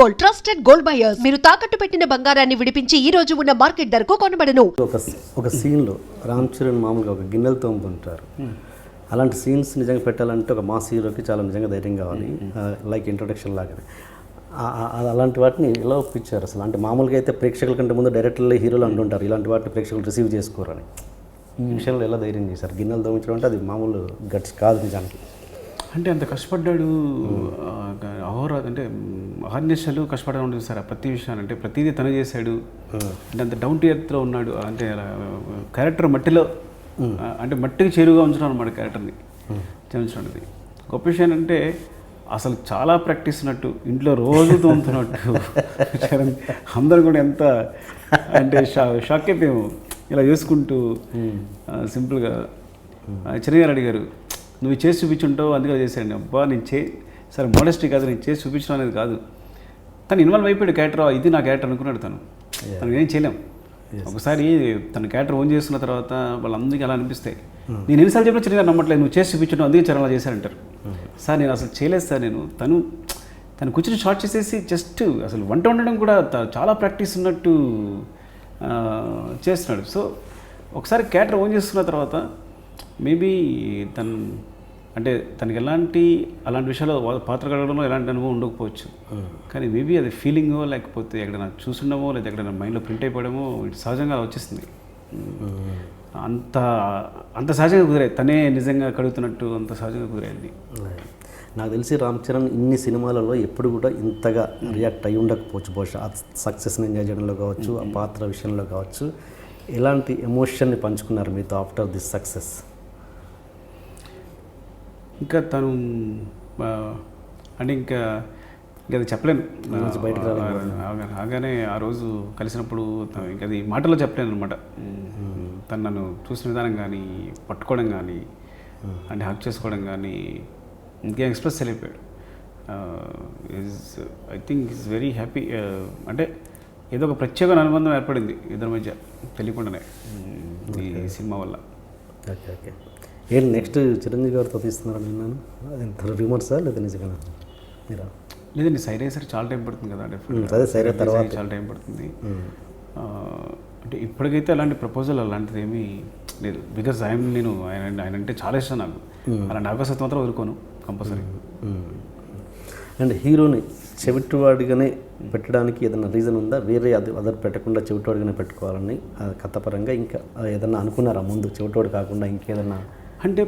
Gold, trusted gold buyers. మీరు తాకట్టు పెట్టిన బంగారాన్ని విడిపించి ఈ రోజు ఉన్న మార్కెట్ ధరకు కొనబడను. ఒక సీన్లో రామ్ చరణ్ మామూలుగా ఒక గిన్నెలు తోముతుంటారు. అలాంటి సీన్స్ నిజంగా పెట్టాలంటే ఒక మాస్ హీరోకి చాలా నిజంగా ధైర్యం కావాలి, లైక్ ఇంట్రొడక్షన్ లాగానే. అలాంటి వాటిని ఎలా ఒప్పించారు అసలు? అంటే మామూలుగా అయితే ప్రేక్షకుల కంటే ముందు డైరెక్టర్లు హీరోలు అంటుంటారు ఇలాంటి వాటిని ప్రేక్షకులు రిసీవ్ చేసుకోరని. ఈ విషయంలో ఎలా ధైర్యం చేశారు? గిన్నెలు తోమించడం అంటే అది మామూలు గట్స్ కాదు నిజానికి. అంటే అంత కష్టపడ్డాడు, అంటే అహర్నిశలు కష్టపడడం ఉంటుంది సార్. ప్రతి విషయాన్ని అంటే ప్రతిదీ తను చేశాడు. అంటే అంత డౌన్ టు ఎర్త్లో ఉన్నాడు. అంటే క్యారెక్టర్ మట్టిలో అంటే మట్టికి చేరువుగా ఉంచడం అనమాట క్యారెక్టర్ని చేయించడం. గొప్ప విషయం అంటే అసలు చాలా ప్రాక్టీస్ ఉన్నట్టు, ఇంట్లో రోజు తోముతున్నట్టు. అందరూ కూడా ఎంత అంటే షాక్ అయిపోయాము ఇలా చేసుకుంటూ. సింపుల్గా చిన్నగారు అడిగారు, నువ్వు చేసి చూపించుంటావు అందుకే చేశాడు. అబ్బా నేను సరే మోడెస్టీ కాదు, నేను చేసి చూపించడం అనేది కాదు. తను ఇన్వాల్వ్ అయిపోయాడు క్యారెక్టర్. ఇది నా క్యారెక్టర్ అనుకున్నాడు తను ఏం చేయలేం. ఒకసారి తన క్యారెక్టర్ ఓన్ చేస్తున్న తర్వాత వాళ్ళందరికీ అలా అనిపిస్తాయి. నేను ఎన్నిసార్లు చెప్పినా చిన్నగా నమ్మట్లేదు, నువ్వు చేసి చూపించడం అందుకే చాలా చేశారంటారు. సార్ నేను అసలు చేయలేదు సార్, తను కూర్చొని షార్ట్ చేసేసి జస్ట్ అసలు వంట వండడం కూడా చాలా ప్రాక్టీస్ ఉన్నట్టు చేస్తున్నాడు. సో ఒకసారి క్యారెక్టర్ ఓన్ చేస్తున్న తర్వాత మేబీ అంటే తనకి అలాంటి విషయాల్లో పాత్ర కడగడంలో ఎలాంటి అనుభవం ఉండకపోవచ్చు. కానీ మేబీ అది ఫీలింగో లేకపోతే ఎక్కడైనా చూసుండమో లేదా ఎక్కడైనా మైండ్లో ప్రింట్ అయిపోవడమో ఇటు సహజంగా వచ్చేసింది. అంత సహజంగా కుదిరాయి. తనే నిజంగా కడుగుతున్నట్టు అంత సహజంగా కుదిరాయింది. నాకు తెలిసి రామ్ చరణ్ ఇన్ని సినిమాలలో ఎప్పుడు కూడా ఇంతగా రియాక్ట్ అయ్యి ఉండకపోవచ్చు. బహుశా ఆ సక్సెస్ని ఎంజాయ్ చేయడంలో కావచ్చు, ఆ పాత్ర విషయంలో కావచ్చు. ఎలాంటి ఎమోషన్ని పంచుకున్నారు మీతో ఆఫ్టర్ దిస్ సక్సెస్? ఇంకా తను అంటే ఇంకా అది చెప్పలేను. బయటకు ఆగానే ఆ రోజు కలిసినప్పుడు ఇంకా అది మాటల్లో చెప్పలేను అనమాట. తను నన్ను చూసిన విధానం కానీ, పట్టుకోవడం కానీ, అంటే హక్ చేసుకోవడం కానీ ఇంకేం ఎక్స్ప్రెస్ చేయలేకపోయాడు. I think is very happy. అంటే ఏదో ఒక ప్రత్యేక అనుబంధం ఏర్పడింది ఇద్దరి మధ్య తెలియకుండానే ఈ సినిమా వల్ల. Okay okay. ఏంటి నెక్స్ట్ చిరంజీవి గారితో తీస్తున్నారని విన్నాను, అది రూమర్సా లేదా నిజంగా మీరా? లేదండి, సైడ్ అయ్యేసరికి చాలా టైం పడుతుంది కదా. అదే సైడ్ తర్వాత చాలా టైం పడుతుంది. అంటే ఇప్పటికైతే అలాంటి ప్రపోజల్ అలాంటిది ఏమీ లేదు. బికాజ్ నేను ఆయన అంటే చాలా ఇష్టం నాకు. అలాంటి అవకాశం మాత్రం వదులుకోను కంపల్సరీ. అండ్ హీరోని చెవిటివాడిగానే పెట్టడానికి ఏదైనా రీజన్ ఉందా? వేరే అదర్ పెట్టకుండా చెవిటివాడిగానే పెట్టుకోవాలని కథపరంగా ఇంకా ఏదన్నా అనుకున్నారా ముందు? చెవిటివాడు కాకుండా ఇంకేదన్నా అంటే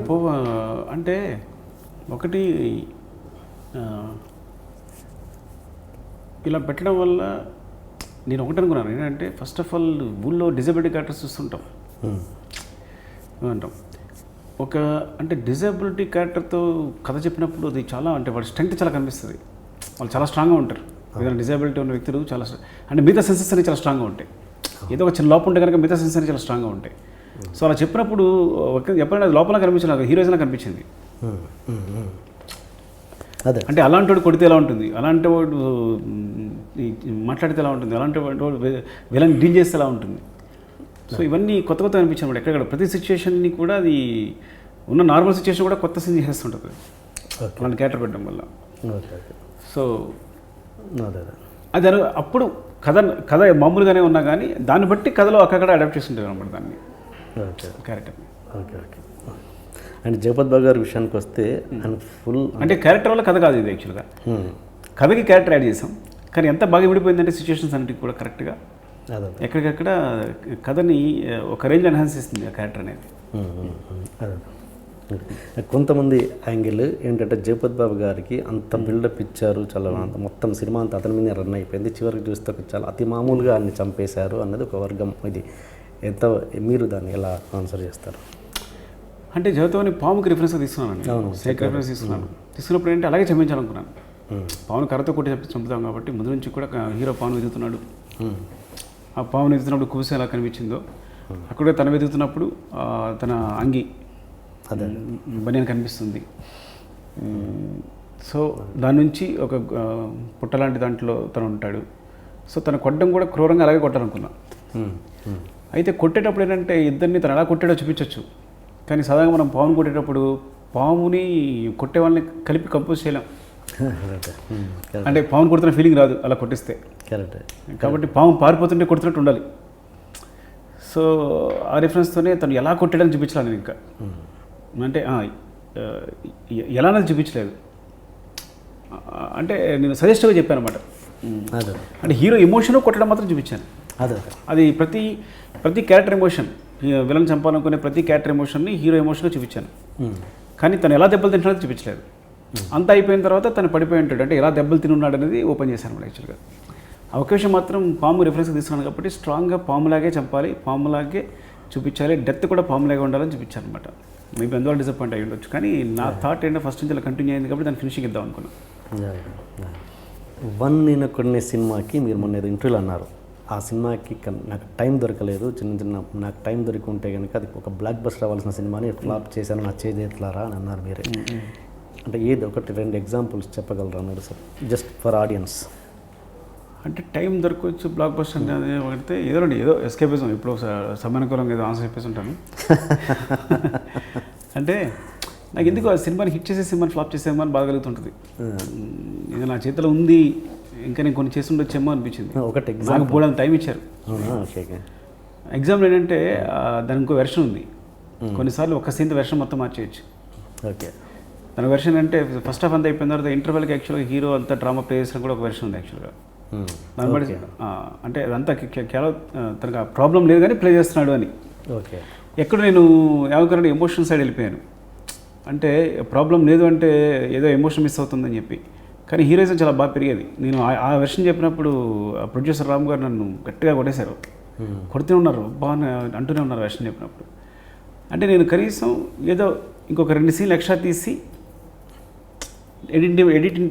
ఒకటి ఇలా పెట్టడం వల్ల నేను ఒకటి అనుకున్నాను ఏంటంటే, ఫస్ట్ ఆఫ్ ఆల్ ఊళ్ళో డిజబిలిటీ క్యారెక్టర్స్ చూస్తుంటాం అంటాం. అంటే డిజబిలిటీ క్యారెక్టర్తో కథ చెప్పినప్పుడు అది చాలా అంటే వాడి స్ట్రెంగ్త్ చాలా కనిపిస్తుంది. వాళ్ళు చాలా స్ట్రాంగ్గా ఉంటారు. ఏదైనా డిజబిలిటీ ఉన్న వ్యక్తులు చాలా అంటే మిగతా సెన్సెస్ అనేవి చాలా స్ట్రాంగ్గా ఉంటాయి. ఏదో ఒక చిన్న లోపం ఉంటే కనుక మిగతా సెన్సెస్ అనేవి చాలా స్ట్రాంగ్గా ఉంటాయి. సో అలా చెప్పినప్పుడు ఎప్పుడైనా లోపల కనిపించింది, నాకు హీరోయిజంగా కనిపించింది. అదే అంటే అలాంటి వాడు కొడితే ఎలా ఉంటుంది, అలాంటి వాడు మాట్లాడితే ఎలా ఉంటుంది, అలాంటి వాడు వీళ్ళని డీల్ చేస్తే ఎలా ఉంటుంది. సో ఇవన్నీ కొత్త అనిపించింది అనమాట. ఎక్కడ ప్రతి సిచ్యువేషన్ని కూడా అది ఉన్న నార్మల్ సిచ్యువేషన్ కూడా కొత్త సీన్ చేస్తుంటుంది అలాంటి క్యారెక్టర్ పెట్టడం వల్ల. సో అది అప్పుడు కథ మామూలుగానే ఉన్నా కానీ దాన్ని బట్టి కథలో అక్కడ అడాప్ట్ చేస్తుంటారు అనమాట దాన్ని character. Okay okay. And Jagapathi Babu గారి విషయానికి వస్తే ఫుల్ అంటే క్యారెక్టర్ వల్ల కథ కాదు ఇది. యాక్చువల్గా కథకి క్యారెక్టర్ యాడ్ చేసాం, కానీ ఎంత బాగా విడిపోయిందంటే సిచ్యువేషన్స్ అన్నిటికీ కూడా కరెక్ట్గా ఎక్కడికక్కడ కథని ఒక రేంజ్ ఎన్హాన్స్ చేస్తుంది ఆ క్యారెక్టర్ అనేది. కొంతమంది యాంగిల్ ఏంటంటే జగపత్ బాబు గారికి అంత బిల్డప్ ఇచ్చారు, చాలా మొత్తం సినిమా అంతా అతని మీద రన్ అయిపోయింది. చివరికి చూస్తే చాలా అతి మామూలుగా అన్ని చంపేశారు అన్నది ఒక వర్గం. ఇది ఎంత మీరు దాన్ని ఎలా ఆన్సర్ చేస్తారు? అంటే జగత్తుని పాముకి రిఫరెన్స్గా తీసుకున్నాను, సేక్ రిఫరెన్స్ తీసుకున్నప్పుడు ఏంటంటే అలాగే చంపించాలనుకున్నాను. పావును కర్రతో కొట్టి చంపుతాం కాబట్టి ముందు నుంచి కూడా హీరో పావును వెతుకుతున్నాడు. ఆ పావును వెతుకుతున్నప్పుడు కూసే ఎలా కనిపించిందో అక్కడే తను వెతుకుతున్నప్పుడు తన అంగి అదే బనియన్ కనిపిస్తుంది. సో దాని నుంచి ఒక పుట్ట లాంటి దాంట్లో తను ఉంటాడు. సో తను కొట్టడం కూడా క్రూరంగా అలాగే కొట్టాలనుకున్నా. అయితే కొట్టేటప్పుడు ఏంటంటే ఇద్దరిని తను ఎలా కొట్టాడో చూపించవచ్చు, కానీ సాధారణంగా మనం పాముని కొట్టేటప్పుడు పాముని కొట్టే వాళ్ళని కలిపి కంపోజ్ చేయలేం. అంటే పామును కొడుతున్న ఫీలింగ్ రాదు అలా కొట్టిస్తే. కరెక్ట్. కాబట్టి పాము పారిపోతుంటే కొడుతున్నట్టు ఉండాలి. సో ఆ రిఫరెన్స్తోనే తను ఎలా కొట్టడానికి చూపించాలి నేను ఇంకా. అంటే ఎలా అనేది చూపించలేదు, అంటే నేను సజెస్టివ్గా చెప్పాను అనమాట. అంటే హీరో ఎమోషన్ కొట్టడం మాత్రం చూపించాను. అది ప్రతి క్యారెక్టర్ ఎమోషన్, విలన్ చంపాలనుకునే ప్రతి క్యారెక్టర్ ఎమోషన్ని హీరో ఎమోషన్గా చూపించాను. కానీ తను ఎలా దెబ్బలు తింటున్నాడో చూపించలేదు. అంతా అయిపోయిన తర్వాత తను పడిపోయి ఉంటాడు, అంటే ఎలా దెబ్బలు తినున్నాడు అనేది ఓపెన్ చేశాను కూడా. యాక్చువల్గా అవకాశం మాత్రం పాము రిఫరెన్స్గా తీసుకున్నాను కాబట్టి స్ట్రాంగ్గా పాములాగే చంపాలి, పాములాగే చూపించాలి, డెత్ కూడా పాములాగే ఉండాలని చూపించాను అనమాట. మేబీ అందువల్ల డిసప్పాయింట్ అయ్యి ఉండొచ్చు, కానీ నా థాట్ ఏంటో ఫస్ట్ నుంచి అలా కంటిన్యూ అయింది కాబట్టి దాన్ని ఫినిషింగ్ ఇద్దాం అనుకున్నాను. వన్ నేను కొన్ని సినిమాకి మీరు మొన్న ఏదో ఇంటర్వ్యూలు అన్నారు, ఆ సినిమాకి నాకు టైం దొరకలేదు, నాకు టైం దొరికి ఉంటే కనుక అది ఒక బ్లాక్ బస్టర్ అవ్వాల్సిన సినిమాని ఫ్లాప్ చేశాను, నా చేతులారా అని అన్నారు మీరే. అంటే ఏది ఒకటి 2 ఎగ్జాంపుల్స్ చెప్పగలరా అన్నారు సార్, జస్ట్ ఫర్ ఆడియన్స్. అంటే టైం దొరకవచ్చు బ్లాక్ బస్టర్ అనేది పడితే ఏదో ఎస్కేపిజం, ఇప్పుడు సమయానుకూలంగా ఏదో ఆన్సర్ చెప్పేసి ఉంటాను. అంటే నాకు ఎందుకు ఆ సినిమాని హిట్ చేసే సినిమాని ఫ్లాప్ చేసే సినిమాని బాగా కలుగుతుంటుంది. ఇది నా చేతిలో ఉంది, ఇంకా నేను కొన్ని చేసి ఉండొచ్చేమో అనిపించింది. ఒకటి నాకు బోర్డు టైం ఇచ్చారు. ఎగ్జాంపుల్ ఏంటంటే దానికి ఇంకో వెర్షన్ ఉంది. కొన్నిసార్లు ఒక సీన్ వెర్షన్ మొత్తం మార్చేయచ్చు. ఓకే, దాని వెర్షన్ అంటే ఫస్ట్ హాఫ్ అంతా అయిపోయిన తర్వాత ఇంటర్వెల్కి యాక్చువల్గా హీరో అంతా డ్రామా ప్లే చేసిన కూడా ఒక వెర్షన్ ఉంది యాక్చువల్గా. దాన్ని బట్టి అంటే అదంతా తనకు ప్రాబ్లం లేదు కానీ ప్లే చేస్తున్నాడు అని. ఓకే, ఎక్కడ నేను ఏమనుకున్నాను, ఎమోషన్ సైడ్ వెళ్ళిపోయాను. అంటే ప్రాబ్లం లేదు అంటే ఏదో ఎమోషన్ మిస్ అవుతుందని చెప్పి, కానీ హీరోయిజం చాలా బాగా పెరిగేది. నేను ఆ వెర్షన్ చెప్పినప్పుడు ప్రొడ్యూసర్ రామ్ గారు నన్ను గట్టిగా కొట్టేశారు, కొడుతూ ఉన్నారు, బాగా అంటూనే ఉన్నారు వెర్షన్ చెప్పినప్పుడు. అంటే నేను కనీసం ఏదో ఇంకొక 2 సీన్లు ఎక్స్ట్రా తీసి ఎడిటింగ్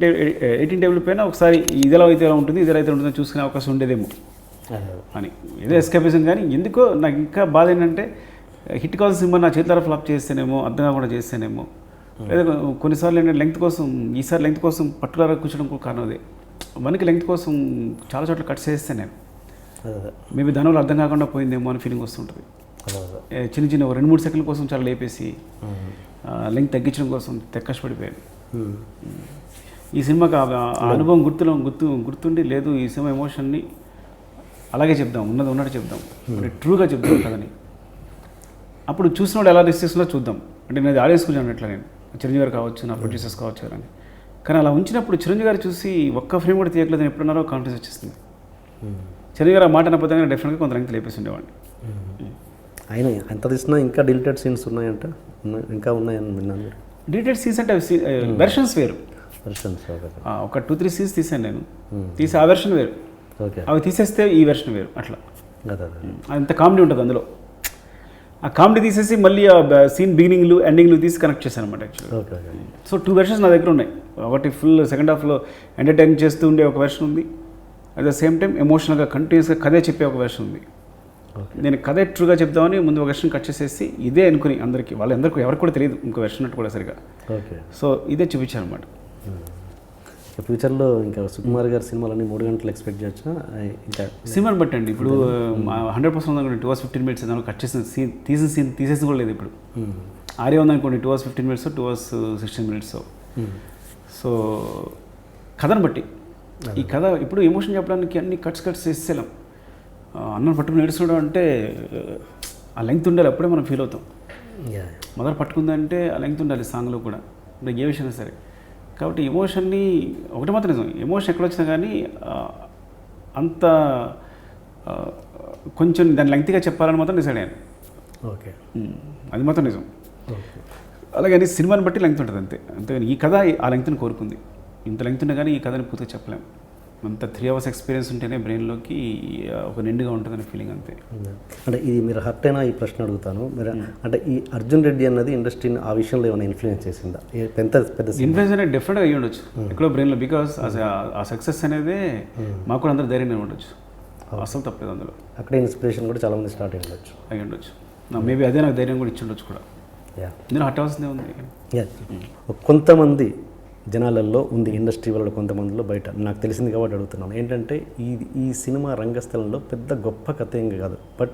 టేబుల్ పైన ఒకసారి ఇదిలా అయితే ఎలా ఉంటుంది, ఇదిలా అయితే ఉంటుందో చూసుకునే అవకాశం ఉండేదేమో అని ఏదో ఎస్కేపిజం. కానీ ఎందుకో నాకు ఇంకా బాధ ఏంటంటే హిట్ కావాల్సిన సినిమా నా చేతుల ఫ్లాప్ చేస్తేనేమో, అర్థం కాకుండా చేస్తేనేమో, లేదా కొన్నిసార్లు ఏంటంటే లెంగ్త్ కోసం, ఈసారి లెంగ్త్ కోసం పట్టుదల కూర్చోడం కూడా కారణం అదే. మనకి లెంగ్త్ కోసం చాలా చోట్ల కట్ చేస్తే నేను మేబీ దానివల్ల అర్థం కాకుండా పోయిందేమో అని ఫీలింగ్ వస్తుంటుంది. చిన్న 2-3 సెకండ్ల కోసం చాలా లేపేసి లెంగ్త్ తగ్గించడం కోసం కష్టపడిపోయాను. ఈ సినిమాకి ఆ అనుభవం గుర్తుండి లేదు, ఈ సినిమా ఎమోషన్ని అలాగే చెప్దాం, ఉన్నట్టు చెప్దాం, ట్రూగా చెప్దాం కదని. అప్పుడు చూసినోడు ఎలా రిసీవ్స్లో చూద్దాం. అంటే నేను ఆడియన్స్ గురించి అన్నట్లు, నేను చిరంజీవి గారు కావచ్చు, నా ప్రొడ్యూసర్స్ కావచ్చు అని. కానీ అలా ఉంచినప్పుడు చిరంజీవి గారు చూసి ఒక్క ఫ్రేమ్ కూడా తీయట్లేదని ఎప్పుడున్నారో కాన్ఫిడెన్స్ వచ్చేస్తుంది. చిరంజీవి గారు ఆ మాట అనకపోతే డెఫినెట్గా కొంత లెంగ్త్ లేపేసి ఉండేవాడిని. ఆయన ఎంత తీసినా ఇంకా డిలీటెడ్ సీన్స్ ఉన్నాయంట, ఇంకా ఉన్నాయని విన్నాను. డిలీటెడ్ సీన్స్ అంటే వెర్షన్స్ వేరు. ఒక 2-3 సీన్స్ తీసాను నేను, తీసి ఆ వెర్షన్ వేరు, అవి తీసేస్తే ఈ వెర్షన్ వేరు. అట్లా అంత కామెడీ ఉంటుంది అందులో. ఆ కామెడీ తీసేసి మళ్ళీ ఆ సీన్ బిగినింగ్లు ఎండింగ్లు తీసి కనెక్ట్ చేశాను అనమాట యాక్చువల్గా. సో 2 వెర్షన్స్ నా దగ్గర ఉన్నాయి. ఒకటి ఫుల్ సెకండ్ హాఫ్లో ఎంటర్టైన్ చేస్తూ ఉండే ఒక వెర్షన్ ఉంది, అట్ ద సేమ్ టైం ఎమోషనల్గా కంటిన్యూస్గా కథే చెప్పే ఒక వెర్షన్ ఉంది. నేను కథ ట్రూగా చెప్దామని ముందు ఒక వెర్షన్ కట్ చేసేసి ఇదే అనుకుని అందరికీ, వాళ్ళందరికీ ఎవరికి కూడా తెలియదు ఇంకో వెర్షన్ అట్టు కూడా సరిగా. సో ఇదే చూపించాను అనమాట. ఫ్యూచర్లో ఇంకా సుకుమార్ గారి సినిమాలన్నీ 3 గంటలు ఎక్స్పెక్ట్ చేయొచ్చా? ఇంకా సినిమాని బట్టి అండి. ఇప్పుడు 100% ఉందనుకోండి 2 hours 15 minutes ఏదైనా కట్ చేసిన సీన్ తీసేసి కూడా లేదు. ఇప్పుడు ఆర్య ఉందనుకోండి 2 hours 15 minutes, 2 hours 16 minutes. So కథను బట్టి ఈ కథ ఇప్పుడు ఎమోషన్ చెప్పడానికి అన్ని కట్స్ చేసేసాం. అన్నం పట్టుకుని ఏడుస్తున్నాడు అంటే ఆ లెంగ్త్ ఉండాలి, అప్పుడే మనం ఫీల్ అవుతాం. మదర్ పట్టుకుందంటే ఆ లెంగ్త్ ఉండాలి సాంగ్లో కూడా, అంటే ఏ విషయం సరే. కాబట్టి ఎమోషన్ని ఒకటి మాత్రం నిజం, ఎమోషన్ ఎక్కడొచ్చినా కానీ అంత కొంచెం దాన్ని లెంగ్త్గా చెప్పాలని మాత్రం డిసైడ్ అయ్యాను. ఓకే, అది మాత్రం నిజం. అలాగని సినిమాని బట్టి లెంగ్త్ ఉంటుంది అంతే. అంతేగాని ఈ కథ ఆ లెంగ్త్ని కోరుకుంది. ఇంత లెంగ్త్ ఉన్నా కానీ ఈ కథని పూర్తిగా చెప్పలేము. అంత 3 hours ఎక్స్పీరియన్స్ ఉంటేనే బ్రెయిన్లోకి ఒక నిండుగా ఉంటుందని ఫీలింగ్ అంతే. అంటే ఇది మీరు హర్ట్ అయినా ఈ ప్రశ్న అడుగుతాను. మీరు అంటే ఈ అర్జున్ రెడ్డి అన్నది ఇండస్ట్రీని ఆ విషయంలో ఏమైనా ఇన్ఫ్లుయెన్స్ చేసిందా? పెద్ద ఇన్ఫ్లుయెన్స్ అనేది డెఫినెట్గా అయ్యి ఉండొచ్చు ఎక్కడో బ్రెయిన్లో. బికాస్ ఆ సక్సెస్ అనేది మాకు కూడా అందరూ ధైర్యంగా ఉండొచ్చు, అసలు తప్పలేదు అందులో. అక్కడే ఇన్స్పిరేషన్ కూడా చాలామంది స్టార్ట్ అయ్యి ఉండొచ్చు. మేబీ అదే నాకు ధైర్యం కూడా ఇచ్చి ఉండొచ్చు కూడా. నేను హర్ట్ అవ్వాల్సిందే ఉంది. కొంతమంది జనాలలో ఉంది, ఇండస్ట్రీ వాళ్ళలో కొంతమందిలో బయట నాకు తెలిసింది కాబట్టి అడుగుతున్నాను. ఏంటంటే ఈ సినిమా రంగస్థలంలో పెద్ద గొప్ప కథ ఏం కాదు, బట్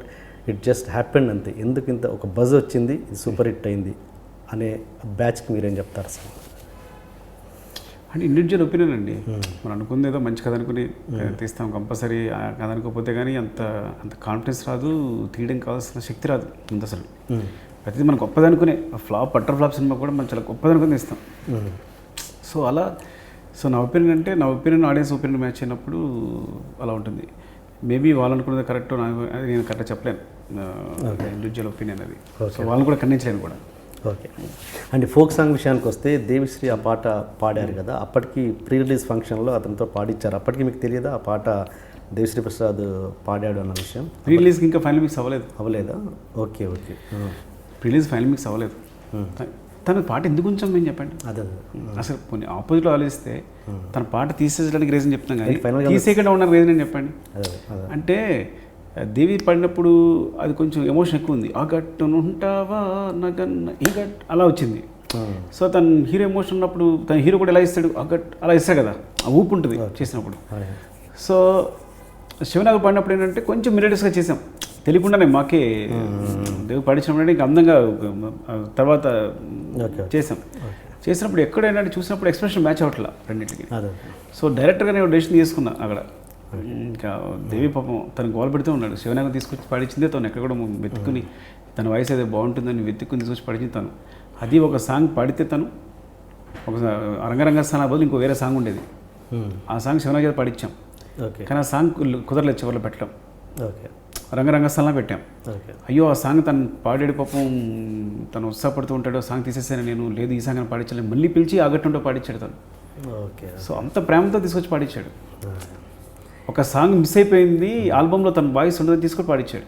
ఇట్ జస్ట్ హ్యాపెండ్ అంతే. ఎందుకు ఇంత ఒక బజ్ వచ్చింది, ఇది సూపర్ హిట్ అయింది అనే బ్యాచ్కి మీరేం చెప్తారు సార్? అంటే ఇండివిజువల్ ఒపీనియన్ అండి. మనం అనుకుంది ఏదో మంచి కథ అనుకుని తీస్తాం, కంపల్సరీ ఆ కథ అనుకోకపోతే కానీ అంత అంత కాన్ఫిడెన్స్ రాదు, తీయడం కావాల్సిన శక్తి రాదు ముందు అసలు. ప్రతిదీ మనం గొప్పది అనుకునే ఫ్లాప్ అట్టర్ ఫ్లాప్ సినిమా కూడా మనం చాలా గొప్పది అనుకుని తీస్తాం. సో అలా నా ఒపీనియన్ అంటే నా ఒపీనియన్ ఆడియన్స్ ఒపీనియన్ మ్యాచ్ అయినప్పుడు అలా ఉంటుంది. మేబీ వాళ్ళు అనుకున్నది కరెక్ట్, అది నేను కరెక్ట్గా చెప్పలేను, ఇండివిజువల్ ఒపీనియన్ అది. సో వాళ్ళని కూడా ఖండించలేను కూడా. ఓకే. అంటే ఫోక్ సాంగ్ విషయానికి వస్తే దేవిశ్రీ ఆ పాట పాడారు కదా, అప్పటికి ప్రీ రిలీజ్ ఫంక్షన్లో అతనితో పాడించారు. అప్పటికి మీకు తెలియదా ఆ పాట దేవిశ్రీ ప్రసాద్ పాడాడు అన్న విషయం? ప్రీ రిలీజ్కి ఇంకా ఫైనల్ మిక్స్ అవ్వలేదా? Okay. Pre release final mix అవ్వలేదు. తన పాట ఎందుకు కొంచెం మేము చెప్పండి, అదే అసలు కొన్ని ఆపోజిట్లో ఆలోచిస్తే తన పాట తీసేయడానికి రీజన్ చెప్తాం కానీ ఫైనల్గా తీసేయకుండా ఉన్న రీజన్ అని చెప్పండి. అంటే దేవి పడినప్పుడు అది కొంచెం ఎమోషన్ ఎక్కువ ఉంది. ఆ గట్టును ఉంటావా నగన్న ఈ గట్ అలా వచ్చింది. సో తన హీరో ఎమోషన్ ఉన్నప్పుడు తన హీరో కూడా ఎలా ఇస్తాడు, ఆ గట్ అలా ఇస్తాడు కదా, ఆ ఊపు ఉంటుంది చేసినప్పుడు. సో శివనాగ పాడినప్పుడు ఏంటంటే కొంచెం మిరడస్గా చేసాం తెలియకుండానే, మాకే దేవి పాడించినప్పుడు ఇంకా అందంగా తర్వాత చేసినప్పుడు ఎక్కడైనా చూసినప్పుడు ఎక్స్ప్రెషన్ మ్యాచ్ అవ్వట్లా రెండింటికి. సో డైరెక్టర్గా నేను డెసిషన్ తీసుకున్నా అక్కడ. ఇంకా దేవి పాపం తనకు గోల పెడుతూ ఉన్నాడు, శివనాగం తీసుకొచ్చి పాడించిందే తను, ఎక్కడ కూడా వెతుక్కుని తన వాయిస్ అయితే బాగుంటుందని వెతుక్కుని తీసుకొచ్చి పాడించింది తను. అది ఒక సాంగ్ పాడితే తను ఒక రంగరంగ స్థానం బదులు ఇంకో వేరే సాంగ్ ఉండేది, ఆ సాంగ్ శివనాగ చేత పాడించాం. కానీ ఆ సాంగ్ కుదరలేదు చివరిలో పెట్టడం, రంగరంగస్థలంలో పెట్టాం. అయ్యో ఆ సాంగ్ తను పాడాడు పాపం, తను ఉత్సాహపడుతూ ఉంటాడు, సాంగ్ తీసేసాను నేను, లేదు ఈ సాంగ్ అని పాడించాలి, మళ్ళీ పిలిచి ఆగట్టుంటో పాడించాడు తను. సో అంత ప్రేమతో తీసుకొచ్చి పాడించాడు. ఒక సాంగ్ మిస్ అయిపోయింది ఆల్బంలో తన వాయిస్ ఉండదని తీసుకొని పాడించాడు.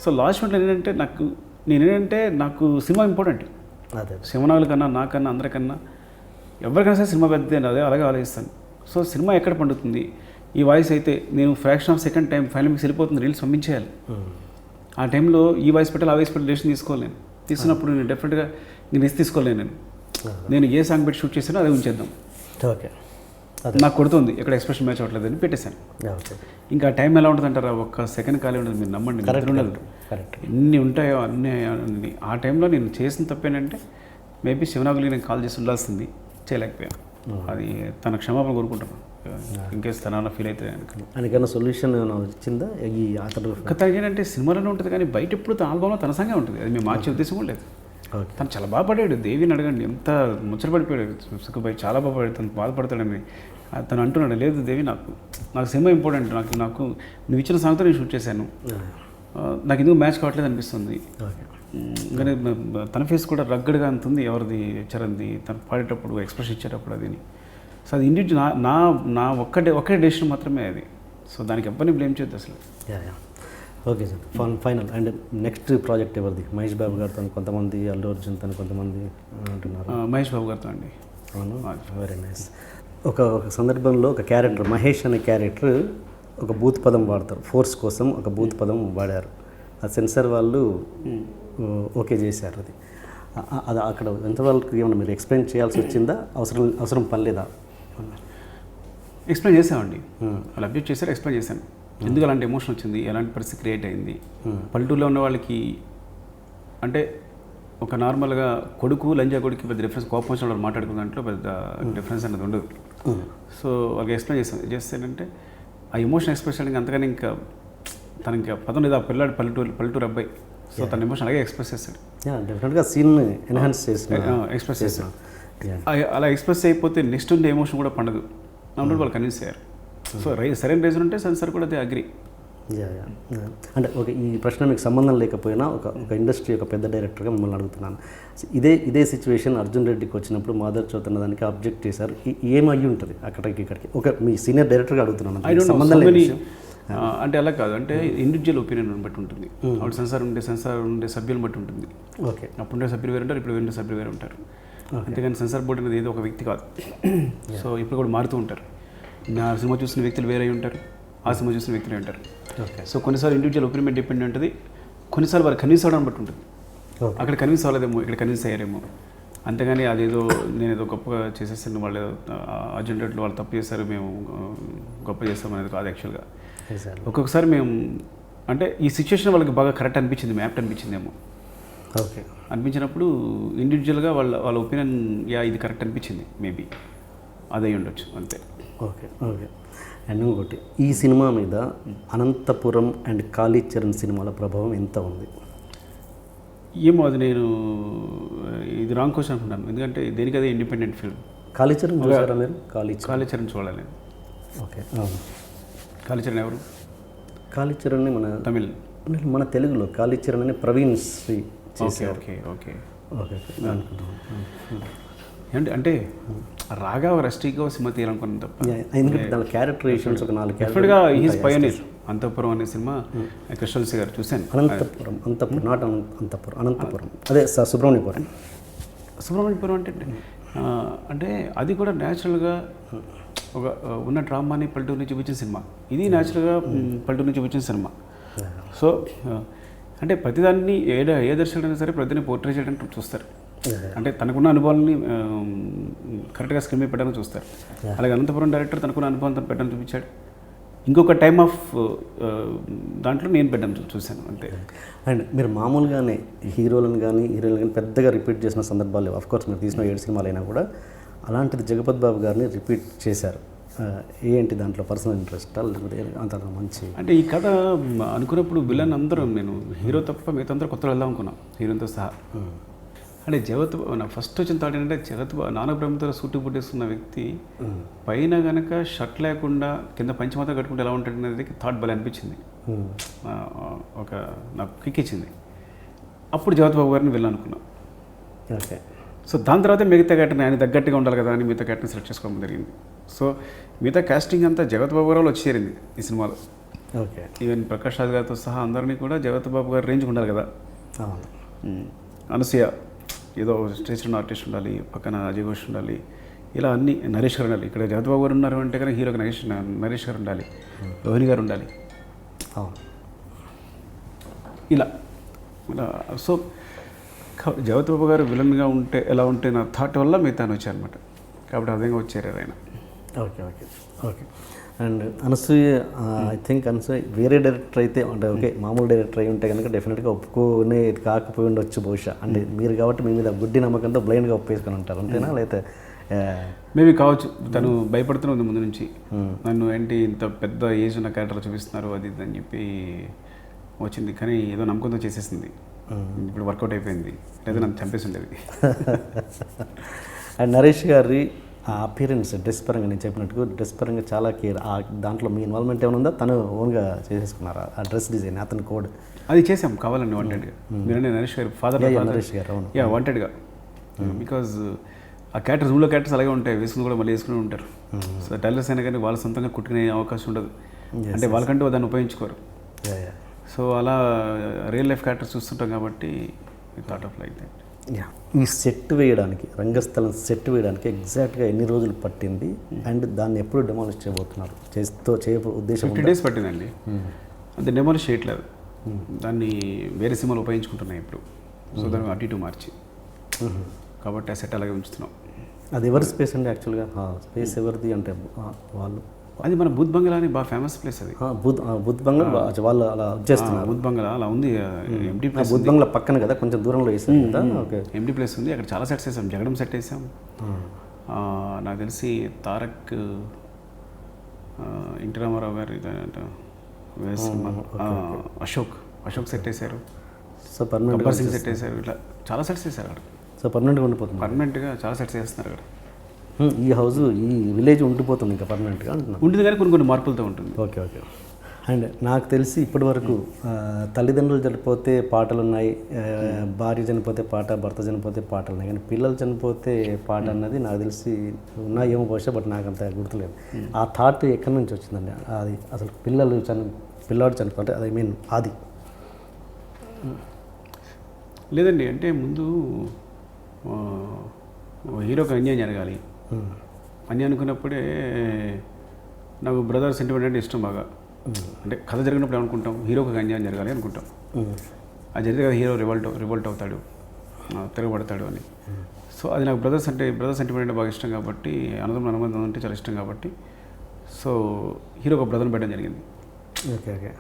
సో లాస్ట్ మినిట్లో నేనేంటంటే నాకు సినిమా ఇంపార్టెంట్, శివనాగుల కన్నా నాకన్నా అందరికన్నా ఎవరికైనా సరే సినిమా పెద్దదే, అదే అలాగే ఆలోచిస్తాను. సో సినిమా ఎక్కడ పండుతుంది, ఈ వాయిస్ అయితే నేను fraction of second time final mix వెళ్ళిపోతుంది, రీల్స్ పంపించేయాలి. ఆ టైంలో ఈ వాయిస్ పెట్టాలి ఆ వాయిస్ పెట్టి డెసిషన్ తీసుకోలేను. తీసుకున్నప్పుడు నేను డెఫినెట్గా నేను రెస్ట్ తీసుకోలేను. నేను ఏ సాంగ్ పెట్టి షూట్ చేసానో అదే ఉంచేద్దాం, నాకు కొడుతుంది ఎక్కడ ఎక్స్ప్రెషన్ మ్యాచ్ అవ్వట్లేదు అని పెట్టేశాను. ఇంకా టైం ఎలా ఉంటుంది అంటారా, ఒక్క సెకండ్ ఖాళీ ఉండదు, మీరు నమ్మండి, నిద్ర ఉండదు, ఎన్ని ఉంటాయో అన్నీ. ఆ టైంలో నేను చేసిన తప్పేనంటే మేబీ శివనాగులకి నేను కాల్ చేసి ఉండాల్సింది, చేయలేకపోయాను. అది తన క్షమాపణ కోరుకుంటాను, ఇంకేస్ తన ఫీల్ అయితే అందుకన్నా సొల్యూషన్ వచ్చిందా ఈ అతడు? తనకి ఏంటంటే సినిమాలోనే ఉంటుంది కానీ బయట ఎప్పుడు తన ఆల్బంలో తన సంగే ఉంటుంది, అది మేము మార్చే ఉద్దేశం కూడా లేదు. తను చాలా బాగా పడాడు, దేవిని అడగండి ఎంత ముచ్చటపడిపోయాడు సుఖబాయ్, చాలా బాగా పడాడు, తను బాధపడతాడని తను అంటున్నాడు. లేదు దేవి నాకు సినిమా ఇంపార్టెంట్, నాకు నువ్వు ఇచ్చిన సాంగ్తో నేను షూట్ చేశాను, నాకు ఎందుకు మ్యాచ్ కావట్లేదు అనిపిస్తుంది. కానీ తన ఫేస్ కూడా రగ్గడ్గా అంతుంది, ఎవరిది చరణ్ది, తను పాడేటప్పుడు ఎక్స్ప్రెషన్ ఇచ్చేటప్పుడు అది. సో అది ఇండివిజువల్ నా ఒక్కటే డెసిషన్ మాత్రమే అది. సో దానికి ఎవరిని బ్లేమ్ చేయొద్దు అసలు. Okay sir, final and next project ఎవరిది? మహేష్ బాబు గారితో కొంతమంది, అల్లు అర్జున్ తను కొంతమంది అంటున్నారు. మహేష్ బాబు గారితో అండి. అవును, వెరీ నైస్. ఒక సందర్భంలో ఒక క్యారెక్టర్ మహేష్ అనే క్యారెక్టర్ ఒక బూత్ పదం వాడతారు, ఫోర్స్ కోసం ఒక బూత్ పదం వాడారు. ఆ సెన్సార్ వాళ్ళు ఓకే చేశారు. అది అక్కడ ఎంతవరకు ఏమన్నా మీరు ఎక్స్ప్లెయిన్ చేయాల్సి వచ్చిందా, అవసరం పనిలేదా? ఎక్స్ప్లెయిన్ చేసామండి, వాళ్ళు అబ్జెక్ట్ చేశారు, ఎక్స్ప్లెయిన్ చేశాను ఎందుకు అలాంటి ఎమోషన్ వచ్చింది, ఎలాంటి పరిస్థితి క్రియేట్ అయింది. పల్లెటూరులో ఉన్న వాళ్ళకి అంటే ఒక నార్మల్గా కొడుకు లంజా కొడుకు పెద్ద డిఫరెన్స్, కోపం వచ్చిన వాళ్ళు మాట్లాడుకున్న దాంట్లో పెద్ద డిఫరెన్స్ అనేది ఉండదు. సో వాళ్ళకి ఎక్స్ప్లెయిన్ చేస్తానంటే ఆ ఎమోషన్ ఎక్స్ప్రెస్ చేయడానికి అంతగానే ఇంకా తనకి పదం లేదు, ఆ పిల్లాడు పల్లెటూరు అబ్బాయి. సో తన ఎమోషన్ అలాగే ఎక్స్ప్రెస్ చేస్తాడు, డెఫినెట్గా సీన్ ఎన్హాన్స్ చేస్తాడు, ఎక్స్ప్రెస్ చేస్తాడు. అలా ఎక్స్ప్రెస్ అయిపోతే నెక్స్ట్ ఉండే ఎమోషన్ కూడా పండదు, నన్ను వాళ్ళు కన్విన్స్ అయ్యారు. సో సరైన రీజన్ ఉంటే సెన్సార్ కూడా అదే అగ్రి. అంటే ఓకే, ఈ ప్రశ్న మీకు సంబంధం లేకపోయినా ఒక ఇండస్ట్రీ ఒక పెద్ద డైరెక్టర్గా మిమ్మల్ని అడుగుతున్నాను. ఇదే సిచ్యువేషన్ అర్జున్ రెడ్డికి వచ్చినప్పుడు మాధవ్ చౌతన్న దానికి అబ్జెక్ట్ చేశారు, ఏమయ్యి ఉంటుంది ఇక్కడికి? ఒక మీ సీనియర్ డైరెక్టర్గా అడుగుతున్నాను, సంబంధం లేదు అంటే అలా కాదు, అంటే ఇండివిజువల్ ఒపీనియన్ బట్టి ఉంటుంది. అప్పుడు సెన్సార్ ఉండే సభ్యులను బట్టి ఉంటుంది. ఓకే, అప్పుడుండే సభ్యులు వేరు ఉంటారు, ఇప్పుడు వేరే సభ్యులు వేరు ఉంటారు. అంతేగాని సెన్సార్ బోర్డు అనేది ఏదో ఒక వ్యక్తి కాదు. సో ఇప్పుడు కూడా మారుతూ ఉంటారు. నా సినిమా చూసిన వ్యక్తులు వేరే ఉంటారు, ఆ సినిమా చూసిన వ్యక్తులు ఉంటారు. సో కొన్నిసార్లు ఇండివిజువల్ ఒపీనియన్ డిపెండ్ ఉంటుంది, కొన్నిసార్లు వారు కన్విన్స్ అవ్వడం బట్టి ఉంటుంది. అక్కడ కన్విన్స్ అవ్వలేదేమో, ఇక్కడ కన్విన్స్ అయ్యారేమో. అంతేగాని అదేదో నేనేదో గొప్పగా చేసేసాను, వాళ్ళు ఏదో అర్జెంట్ వాళ్ళు తప్పు చేశారు, మేము గొప్ప చేస్తాం అనేది కాదు. యాక్చువల్గా ఒక్కొక్కసారి మేము అంటే ఈ సిచ్యువేషన్ వాళ్ళకి బాగా కరెక్ట్ అనిపించింది, మ్యాప్ట్ అనిపించిందేమో. ఓకే, అనిపించినప్పుడు ఇండివిజువల్గా వాళ్ళ ఒపీనియన్ ఇది కరెక్ట్ అనిపించింది మేబీ. అదే ఉండొచ్చు అంతే. Okay okay. అండ్ ఇంకోటి, ఈ సినిమా మీద అనంతపురం అండ్ కాళీచరణ్ సినిమాల ప్రభావం ఎంత ఉంది? ఏమో అది నేను ఇది రాంగ్ క్వశ్చన్ అనుకుంటాను, ఎందుకంటే దేనికి అదే ఇండిపెండెంట్ ఫిల్మ్. కాళీచరణ్ చూసారా మీరు? కాళీచరణ్ చూడాలి. ఓకే. కాళీచరణ్ ఎవరు? కాళీచరణ్ మన తెలుగులో కాళీచరణ్ అని ప్రవీణ్ శ్రీ చేశారు. ఓకే ఓకే ఓకే అంటే రాఘవ రస్టిగా సినిమా తీయాలనుకున్నాను తప్ప, ఎందుకంటే దాని క్యారెక్టరేషన్స్ ఒక 4 డెఫినెట్గా ఈజ్ పయోనీర్. అంతఃపురం అనే సినిమా కృష్ణవంశీ గారు చూశాను. అనంతపురం అదే సుబ్రహ్మణ్యపురం అంటే అది కూడా న్యాచురల్గా ఒక ఉన్న డ్రామాని పల్లెటూరుని చూపించిన సినిమా. ఇది న్యాచురల్గా పల్లెటూరుని చూపించిన సినిమా. సో అంటే ప్రతిదాన్ని ఏ దర్శకుడైనా సరే ప్రతిని పోర్ట్రే చేయడానికి చూస్తారు. అంటే తనకున్న అనుభవాలని కరెక్ట్గా స్క్రీన్ మీద పెట్టడానికి చూస్తారు. అలాగే అనంతపురం డైరెక్టర్ తనకున్న అనుభవం తను పెట్టడానికి చూపించాడు. ఇంకొక టైమ్ ఆఫ్ దాంట్లో నేను పెట్టడం చూశాను అంతే. అండ్ మీరు మామూలుగానే హీరోలను కానీ హీరోయిన్ కానీ పెద్దగా రిపీట్ చేసిన సందర్భాలు లేవు. అఫ్కోర్స్ మీరు తీసిన 7 సినిమాలు అయినా కూడా అలాంటిది జగపతి బాబు గారిని రిపీట్ చేశారు. ఏంటి దాంట్లో పర్సనల్ ఇంట్రెస్ట్ లేకపోతే అంత మంచి? అంటే ఈ కథ అనుకున్నప్పుడు విలన్ అందరూ, నేను హీరో తప్ప మిగతా అందరూ కొత్తలో వెళ్దాం అనుకున్నాం హీరోతో సహా. అంటే నాకు ఫస్ట్ వచ్చిన థాట్ ఏంటంటే నానబ్రహ్మతో సూటు పుట్టేస్తున్న వ్యక్తి పైన కనుక షర్ట్ లేకుండా కింద పంచమాత్రం కట్టుకుంటే ఎలా ఉంటుంది అనేది థాట్ భలే అనిపించింది. నాకు కిక్ ఇచ్చింది. అప్పుడు జగపతి బాబు గారిని వెళ్ళాలనుకున్నాం. ఓకే. సో దాని తర్వాత మిగతా క్యారెక్టర్ని ఆయన తగ్గట్టుగా ఉండాలి కదా అని మిగతా క్యారెక్టర్ని సెలెక్ట్ చేసుకోవడం జరిగింది. సో మిగతా కాస్టింగ్ అంతా జగపతి బాబు గారు వచ్చి చేరింది ఈ సినిమాలో. ఓకే. ఈవెన్ ప్రకాష్ రాజ్ గారితో సహా అందరినీ కూడా జగపతి బాబు గారు రేంజ్కి ఉండాలి కదా. అనసూయ ఏదో స్టేషన్ ఆర్టిస్ట్ ఉండాలి, పక్కన అజయ్ ఘోష్ ఉండాలి, ఇలా అన్ని నరేష్ గారు ఉండాలి. ఇక్కడ జగపతి బాబు గారు ఉన్నారు అంటే కనుక హీరోకి నరేష్ గారు ఉండాలి, రోహిణి గారు ఉండాలి, ఇలా సో జగపతి బాబు గారు విలన్గా ఉంటే ఎలా ఉంటే నా థాట్ వల్ల మిగతాను వచ్చారనమాట. కాబట్టి అదేగా వచ్చారు ఆయన. Okay okay okay. And Anasuya, I think Anasuya వేరే డైరెక్టర్ అయితే అంటే ఓకే మామూలు డైరెక్టర్ అయి ఉంటే కనుక డెఫినెట్గా ఒప్పుకునే కాకపోయి ఉండొచ్చు బహుశా. అంటే మీరు కాబట్టి మీ మీద గుడ్డి నమ్మకంతో బ్లైండ్గా ఒప్పేసుకొని ఉంటారు అంతేనా? లేకపోతే మేబీ కావచ్చు. తను భయపడుతూనే ఉంది ముందు నుంచి, నన్ను ఏంటి ఇంత పెద్ద ఏజ్ ఉన్న క్యారెక్టర్ చూపిస్తున్నారు అది ఇది అని చెప్పి వచ్చింది. కానీ ఏదో నమ్మకంతో చేసేసింది. ఇప్పుడు వర్కౌట్ అయిపోయింది, లేదా నన్ను చంపేసి ఉండేది. అండ్ నరేష్ గారి ఆ అపియరెన్స్ డ్రెస్ పరంగా నేను చెప్పినట్టుగా డ్రెస్ పరంగా చాలా కేర్. దాంట్లో మీ ఇన్వాల్వ్మెంట్ ఏమైనా ఉందా? తను ఓన్గా చేసేసుకున్నారా ఆ డ్రెస్ డిజైన్, అతని కోడ్? అది చేసాం కావాలండి వాంటెడ్గా. మీరంటే నరేష్ గారు ఫాదర్ నరేష్ గారు అవును వాంటెడ్గా. బికాజ్ ఆ క్యారెక్టర్స్ రూమ్లో క్యారెక్టర్స్ అలాగే ఉంటాయి, వేసుకుని కూడా మళ్ళీ వేసుకుని ఉంటారు. సో టైలర్స్ అయినా కానీ వాళ్ళ సొంతంగా కుట్టుకునే అవకాశం ఉండదు, అంటే వాళ్ళకంటూ దాన్ని ఉపయోగించుకోరు. సో అలా రియల్ లైఫ్ క్యారెక్టర్స్ చూస్తుంటాం కాబట్టి థాట్ ఆఫ్ లైక్ దట్. ఈ సెట్ వేయడానికి, రంగస్థలం సెట్ వేయడానికి ఎగ్జాక్ట్గా ఎన్ని రోజులు పట్టింది? అండ్ దాన్ని ఎప్పుడు డెమాలిష్ చేయబోతున్నారు? చేయ ఉద్దేశం 50 days పట్టిందండి. అంతే డెమాలిష్ చేయట్లేదు, దాన్ని వేరే సినిమాలు ఉపయోగించుకుంటున్నాయి ఇప్పుడు. సో దాన్ని అటు ఇటు మార్చి కాబట్టి ఆ సెట్ అలాగే ఉంచుతున్నాం. అది ఎవరి స్పేస్ అండి యాక్చువల్గా? స్పేస్ ఎవరిది అంటే వాళ్ళు? అది మన బుద్ధ్ బంగ్లా అని బాగా ఫేమస్ ప్లేస్ అది. బుద్ధ్ బంగ్లా వాళ్ళు అలా చేస్తున్నారు. బుద్ధ్ బంగ్లా అలా ఉంది, ఎంటీ ప్లేస్. బుద్ధ్ బంగ్లా పక్కన కదా, కొంచెం దూరంలో వేసాం కదా. ఓకే. ఎంటీ ప్లేస్ ఉంది, అక్కడ చాలా సెట్స్ వేసాం. జగడం సెట్ వేసాం, నాకు తెలిసి తారక్, ఎన్టీ రామారావు గారు అశోక్ సెట్ వేశారు, so permanent Gabbar Singh set వేశారు. ఇట్లా చాలా సెట్స్ వేశారు అక్కడ. సో పర్మనెంట్గా ఉండిపోతుంది. పర్మనెంట్గా చాలా సెట్స్ వేస్తున్నారు అక్కడ. ఈ హౌస్ ఈ విలేజ్ ఉండిపోతుంది ఇంకా పర్మనెంట్గా అంటున్నాను. ఉంటుంది కానీ కొన్ని మార్పులతో ఉంటుంది. Okay okay. అండ్ నాకు తెలిసి ఇప్పటి వరకు తల్లిదండ్రులు చనిపోతే పాటలు ఉన్నాయి, భార్య చనిపోతే పాట, భర్త చనిపోతే పాటలు ఉన్నాయి, కానీ పిల్లలు చనిపోతే పాట అన్నది నాకు తెలిసి ఉన్నాయేమో బహుశా, బట్ నాకు అంత గుర్తులేదు. ఆ థాట్ ఎక్కడి నుంచి వచ్చిందండి? అది అసలు పిల్లాడు చనిపోతే అది మీన్ అది లేదండి. అంటే ముందు హీరోకి అన్యాయం జరగాలి అని అనుకున్నప్పుడే నాకు బ్రదర్ సెంటిమెంట్ అంటే ఇష్టం బాగా. అంటే కథ జరిగినప్పుడు ఏమనుకుంటాం, హీరోకి అన్యాయం జరగాలి అనుకుంటాం. అది జరిగితే కదా హీరో రివోల్ట్ అవుతాడు, తిరగబడతాడు అని. సో అది నాకు బ్రదర్ సెంటిమెంట్ అంటే బాగా ఇష్టం కాబట్టి, అనుబంధం అంటే చాలా ఇష్టం కాబట్టి, సో హీరోకి బ్రదర్ని పెట్టడం జరిగింది. Okay okay.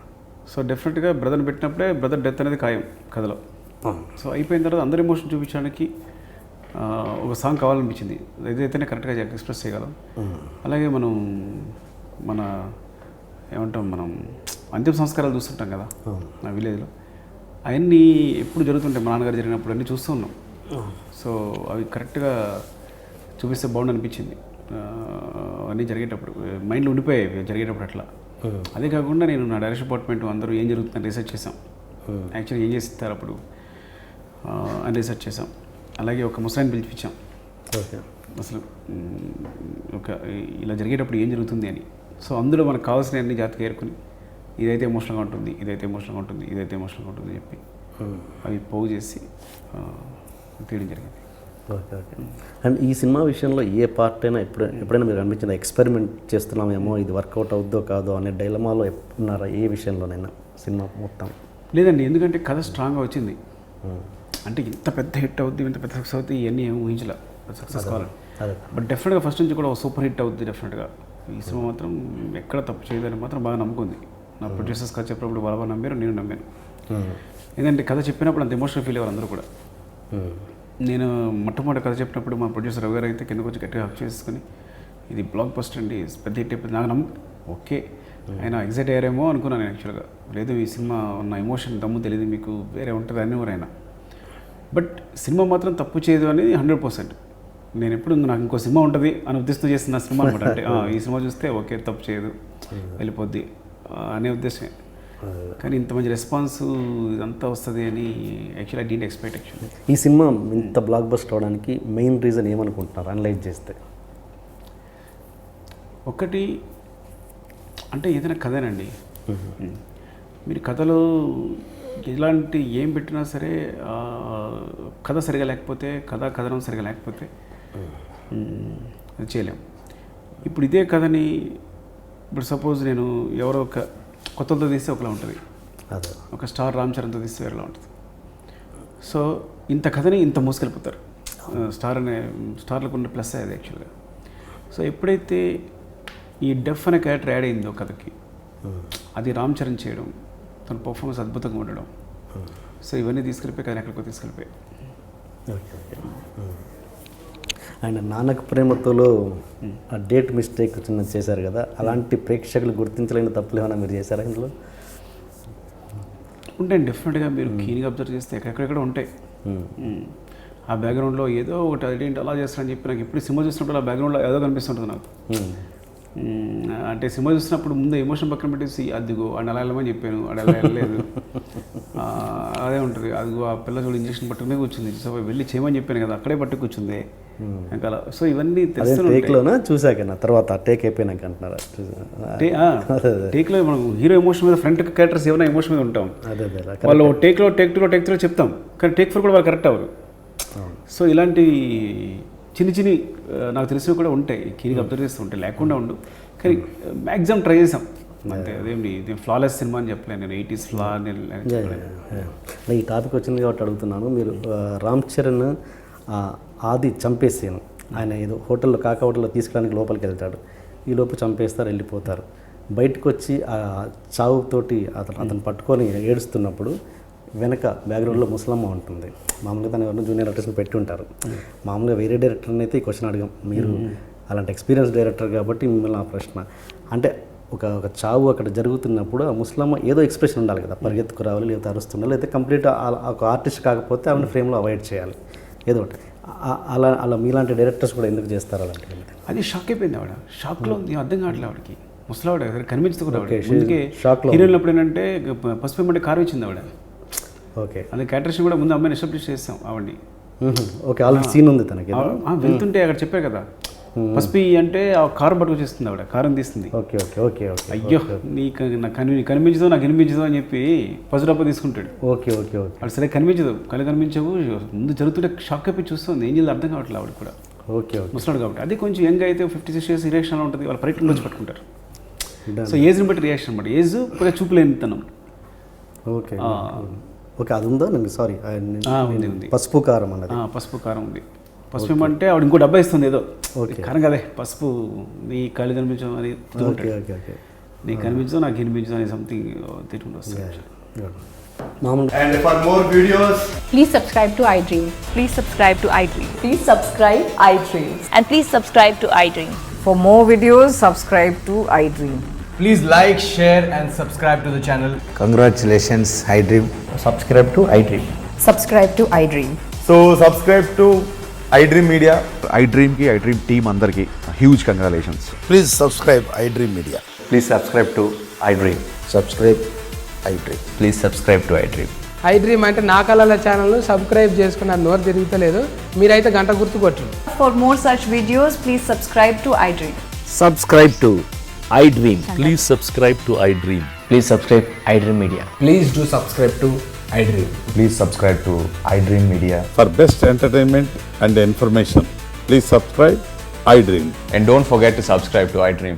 సో డెఫినెట్గా బ్రదర్ని పెట్టినప్పుడే బ్రదర్ డెత్ అనేది ఖాయం కథలో. సో అయిపోయిన తర్వాత అందరి ఎమోషన్ చూపించడానికి ఒక సాంగ్ కావాలనిపించింది, ఏదైతేనే కరెక్ట్గా ఎక్స్ప్రెస్ చేయగలం. అలాగే మన ఏమంటాం, మనం అంతిమ సంస్కారాలు చూస్తుంటాం కదా నా విలేజ్లో, అవన్నీ ఎప్పుడు జరుగుతుంటాయి, మా నాన్నగారు జరిగినప్పుడు అన్నీ చూస్తూ ఉన్నాం. సో అవి కరెక్ట్గా చూపిస్తే బాగుండు అనిపించింది. అన్నీ జరిగేటప్పుడు మైండ్లో ఉండిపోయాయి జరిగేటప్పుడు అట్లా. అదే కాకుండా నేను నా డైరెక్షన్ డిపార్ట్మెంట్ అందరూ ఏం జరుగుతుందని రీసెర్చ్ చేసాం. యాక్చువల్లీ ఏం చేస్తారు అప్పుడు అని రీసెర్చ్ చేసాం. అలాగే ఒక ముసలాయిని పిలిపించాం, అసలు ఇలా జరిగేటప్పుడు ఏం జరుగుతుంది అని. సో అందులో మనకు కావాల్సిన అన్ని జాగ్రత్తగా ఏరుకుని ఇదైతే ఎమోషనల్గా ఉంటుంది, ఇదైతే ఎమోషనల్గా ఉంటుంది, ఇదైతే ఎమోషనల్గా ఉంటుంది అని చెప్పి అవి పోగు చేసి తీయడం జరిగింది. Okay okay. అండ్ ఈ సినిమా విషయంలో ఏ పార్ట్ అయినా ఎప్పుడైనా మీరు అనిపించింది ఎక్స్పెరిమెంట్ చేస్తున్నామేమో, ఇది వర్కౌట్ అవుద్దో కాదో అనే డైలమాలో ఉన్నారా ఏ విషయంలోనైనా సినిమా మొత్తం? లేదండి, ఎందుకంటే కథ స్ట్రాంగ్గా వచ్చింది. అంటే ఇంత పెద్ద హిట్ అవుద్ది, ఇంత పెద్ద సక్సెస్ అవుతుంది ఇవన్నీ ఏమి ఊహించలే సక్సెస్ కావాలని. బట్ డెఫినెట్గా ఫస్ట్ నుంచి కూడా సూపర్ హిట్ అవుద్ది డెఫినెట్గా. ఈ సినిమా మాత్రం ఎక్కడ తప్పు చేయదని మాత్రం బాగా నమ్ముకుంది. నా ప్రొడ్యూసర్స్ కథ చెప్పినప్పుడు బాగా నమ్మారు, నేను నమ్మాను. ఎందుకంటే కథ చెప్పినప్పుడు అంత ఎమోషనల్ ఫీల్ అయ్యారు అందరూ కూడా. నేను మొట్టమొదటి కథ చెప్పినప్పుడు మా ప్రొడ్యూసర్ రవి గారు అయితే కిందకు వచ్చి గట్టిగా హక్ చేసుకుని ఇది బ్లాక్ బస్టర్ అండి, పెద్ద హిట్ అయిపోయింది నాకు ఓకే ఆయన ఎగ్జైట్ అయ్యారేమో అనుకున్నాను యాక్చువల్గా. లేదు ఈ సినిమా ఉన్న ఎమోషన్ దమ్ము తెలియదు మీకు, వేరే ఉంటుంది అనేవారు ఆయన. బట్ సినిమా మాత్రం తప్పు చేయదు అనేది 100%. నేను ఎప్పుడు నాకు ఇంకో సినిమా ఉంటుంది అని ఉద్దేశంతో చేస్తున్న సినిమా అనమాట. అంటే ఈ సినిమా చూస్తే ఓకే తప్పు చేయదు వెళ్ళిపోద్ది అనే ఉద్దేశమే. కానీ ఇంత మంచి రెస్పాన్స్ ఇదంతా వస్తుంది అని actually I didn't expect. Actually ఈ సినిమా ఇంత బ్లాక్ బస్టర్ అవడానికి మెయిన్ రీజన్ ఏమనుకుంటున్నారు అనలైజ్ చేస్తే? ఒకటి అంటే ఏదైనా కథనండి, మీరు కథలో ఎలాంటి ఏం పెట్టినా సరే కథ సరిగా లేకపోతే, కథనం సరిగా లేకపోతే అది చేయలేం. ఇప్పుడు ఇదే కథని ఇప్పుడు సపోజ్ నేను ఎవరో ఒక కొత్తలతో తీస్తే ఒకలా ఉంటుంది, ఒక స్టార్ రామ్ చరణ్తో తీస్తే వేరేలా ఉంటుంది. సో ఇంత కథని ఇంత మోసుకెళ్ళిపోతారు. స్టార్లకు ఉన్న ప్లస్ అది యాక్చువల్గా. సో ఎప్పుడైతే ఈ డెఫ్ అనే క్యారెక్టర్ యాడ్ అయిందో కథకి, అది రామ్ చరణ్ చేయడం, తన పర్ఫార్మెన్స్ అద్భుతంగా ఉండడం, సో ఇవన్నీ తీసుకెళ్ళిపోయి కథని ఎక్కడికో తీసుకెళ్ళిపోయి. Okay okay. ఆయన నాన్నకు ప్రేమతోలో ఆ డేట్ మిస్టేక్ చిన్న చేశారు కదా, అలాంటి ప్రేక్షకులు గుర్తించలేని తప్పులు ఏమైనా మీరు చేశారా ఇందులో? ఉంటాయి డెఫినెట్గా, మీరు కీన్గా అబ్జర్వ్ చేస్తే ఎక్కడెక్కడ ఉంటాయి. ఆ బ్యాక్గ్రౌండ్లో ఏదో ఒకటి అదేంటి అలా చేస్తారని చెప్పి నాకు ఎప్పుడు సినిమా చూసినప్పుడు ఆ బ్యాక్గ్రౌండ్లో ఏదో కనిపిస్తుంటుంది నాకు. అంటే సినిమా చూసినప్పుడు ముందు ఎమోషన్ పక్కన పెట్టేసి అదిగో అని అలా వెళ్ళమని చెప్పాను, అది అలా వెళ్ళలేదు, అదే ఉంటుంది. అదిగో ఆ పిల్ల చూడు ఇంజక్షన్ పట్టుకునే కూర్చుంది, సో వెళ్ళి చేయమని చెప్పాను కదా అక్కడే పట్టు కూర్చుంది అలా. సో ఇవన్నీ టేక్లోనా చూసాక తర్వాత టేక్ అయిపోయినాక అంటున్నారా? టేక్లో మనం హీరో ఎమోషన్ మీద ఫ్రంట్ క్యారెక్టర్స్ ఏమైనా ఎమోషన్ మీద ఉంటాం, వాళ్ళు టేక్లో టేక్ 2 టేక్ 3 చెప్తాం, కానీ టేక్ 4 కూడా వాళ్ళు కరెక్ట్ అవ్వరు. సో ఇలాంటి చిన్ని నాకు తెలిసినవి కూడా ఉంటాయి, కీన్గా అబ్జర్వ్ చేస్తూ ఉంటాయి, లేకుండా ఉండు. కానీ మ్యాక్సిమం ట్రై చేసాం అంతే. అదేమి ఇది ఫ్లాలెస్ సినిమా అని చెప్పలేను నేను, 80s ఫ్లా అని చెప్పలేను. ఈ టాపిక్ వచ్చింది కాబట్టి అడుగుతున్నాను. మీరు రామ్ చరణ్ ఆది చంపేసాను, ఆయన ఏదో హోటల్లో హోటల్లో తీసుకురానికి లోపలికి వెళ్తాడు, ఈ లోపు చంపేస్తారు వెళ్ళిపోతారు. బయటకు వచ్చి ఆ చావుతోటి అతను పట్టుకొని ఏడుస్తున్నప్పుడు వెనక బ్యాక్గ్రౌండ్లో ముసలమ్మ ఉంటుంది. మామూలుగా తను ఎవరినో జూనియర్ ఆర్టిస్ట్ని పెట్టి ఉంటారు. మామూలుగా వేరే డైరెక్టర్ని అయితే ఈ క్వశ్చన్ అడిగాం, మీరు అలాంటి ఎక్స్పీరియన్స్ డైరెక్టర్ కాబట్టి మిమ్మల్ని ఆ ప్రశ్న. అంటే ఒక చావు అక్కడ జరుగుతున్నప్పుడు ఆ ముసలమ్మ ఏదో ఎక్స్ప్రెషన్ ఉండాలి కదా, పరిగెత్తుకు రావాలి, లేకపోతే అరుస్తుండాలి, లేకపోతే కంప్లీట్ ఒక ఆర్టిస్ట్ కాకపోతే ఆమెను ఫ్రేమ్లో అవాయిడ్ చేయాలి ఏదో ఒకటి. అలా మీలాంటి డైరెక్టర్స్ కూడా ఎందుకు చేస్తారు అలాంటి? అది షాక్ అయిపోయింది ఆవిడ, షాక్లో ఉంది, అర్థం కావట్లేదు ఆవిడకి. ముసలావిడ కనిపించదు కూడా షాక్లో. హీరోయినప్పుడు ఏంటంటే పసుపు ఏమంటే కారు ఇచ్చింది ఆవిడ. ఓకే, అదే క్యారెక్టర్స్ కూడా ముందు అమ్మాయిని ఎస్టాబ్లిష్ చేస్తాం ఆవిడని. ఓకే, ఆల్రెడీ సీన్ ఉంది తనకి. వెళ్తుంటే అక్కడ చెప్పారు కదా పసుపు అంటే ఆ కారు పట్టుకొచ్చేస్తుంది ఆవిడ, కారుని తీస్తుంది. Okay okay okay okay. అయ్యో నీకు నాకు కనిపించదు నాకు వినిపించదు అని చెప్పి పసు డబ్బా తీసుకుంటాడు. Okay okay okay. అటు సరే కనిపించదు, కనిపించవు, ముందు జరుగుతుంటే షాక్ అయిపోయి చూస్తుంది, ఏం చేయాలి అర్థం కావట్లేదు ఆవిడ కూడా. Okay okay. ముసలాడు కాబట్టి అది కొంచెం యంగ్ అయితే 56 years రియాక్షన్ ఉంటుంది, వాళ్ళ పర్యటన వచ్చి పట్టుకుంటారు. సో ఏజ్ని బట్టి రియాక్షన్ అనమాట, ఏజ్ కొద్దిగా చూపులేనితనం. ఓకే ఓకే, అది ఉందా? నేను సారీ, ఉంది ఉంది. పసుపు కారం అన్నది. పసుపు కారం ఉంది. పసుపు ఏమంటే ఆవిడ ఇంకో డబ్బా ఇస్తుంది ఏదో, కారం కదే పసుపు, నీ కళ్ళు కనిపించడం అని, ఓకే ఓకే ఓకే, నీకు కనిపించదు నాకు కనిపించదు అని సంథింగ్ తిట్టుకుంటూ వస్తుంది. మామూలు And for more videos, Please subscribe to iDream. Please subscribe to iDream. Please subscribe iDream. And please subscribe to iDream. For more videos, subscribe to iDream. please like, share, and subscribe to the channel. Congratulations, iDream. Subscribe to iDream. Subscribe to iDream. So subscribe to iDream Media. iDream की iDream team अंदर की huge congratulations. Please subscribe iDream Media. Please subscribe to iDream. Subscribe iDream. Please subscribe to iDream. iDream అంటే నా కళల ఛానల్ను subscribe చేసుకున్న నోరు తిరుగుతలేదు, మీరైతే గంట గుర్తు కొట్టండి. For more such videos, please subscribe to iDream. Subscribe to iDream. Please subscribe to iDream. Please subscribe iDream Media. Please do subscribe to iDream. Please subscribe to iDream Media. For best entertainment and information, please subscribe iDream. And don't forget to subscribe to iDream.